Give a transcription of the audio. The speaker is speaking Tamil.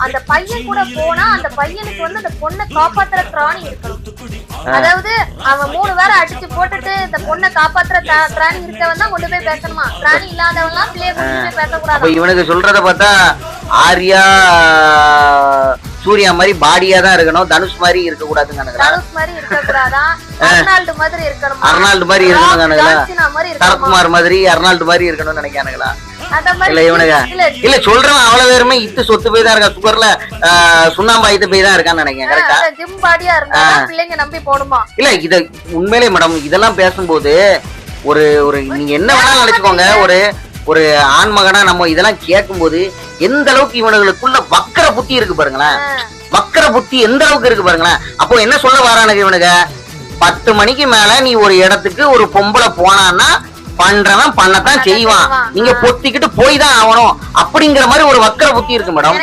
அந்த பையன் கூட போனா அந்த பையனுக்கு வந்து அந்த பொண்ணை காப்பாத்துற திராணி இருக்கணும். அதாவது அவன் 3 பேரை அடிச்சு போட்டுட்டு இந்த பொண்ணை காப்பாத்துற திராணி இருக்கவன் தான் கொண்டு போய் பேசணுமா? திராணி இல்லாதவன்லாம் பிள்ளைய கொண்டு போய் பேசக்கூடாது. இவனுக்கு சொல்றத பார்த்தா ஆர்யா சூர்யா மாதிரி பாடியா தான் இருக்கணும், தனுஷ் மாதிரி இருக்க கூடாதுன்னு. தனுஷ் மாதிரி இருக்க கூடாதா, அர்னால்டு மாதிரி இருக்கணும், அர்னால்டு மாதிரி இருக்கணும், சரத்குமார் மாதிரி அர்னால்டு மாதிரி இருக்கணும்னு நினைக்கானுங்களா? இல்ல இவனுங்க இல்ல சொல்றவன் அவ்வளவு பேருமே இத்து சொத்து போய் தான் இருக்கா, சுகர்ல சுண்ணாம்பா இத்து போய் தான் இருக்கான்னு நினைக்கிறேன். கரெக்டா? ஜிம் பாடியா இருந்தா பிள்ளைங்க நம்பி போடுமா? இல்ல இத உண்மையிலே மேடம் இதெல்லாம் பேசும்போது ஒரு ஒரு நீங்க என்ன வேணாலும் நினைச்சுக்கோங்க, ஒரு ஆண் மகனா நம்ம இதெல்லாம் கேட்கும் போது எந்த அளவுக்கு இவனுங்களுக்குள்ள வக்கர புத்தி இருக்கு பாருங்களேன். வக்கர புத்தி எந்த அளவுக்கு இருக்கு பாருங்களேன். அப்போ என்ன சொல்ல வரானுங்க இவனுங்க, 10 மணிக்கு மேல நீ ஒரு இடத்துக்கு ஒரு பொம்பளை போனான்னா பண்றவன் பண்ணத்தான் செய்வான், நீங்க பொத்திக்கிட்டு போய் தான் ஆகணும் அப்படிங்கிற மாதிரி ஒரு வக்கர புத்தி இருக்கு மேடம்.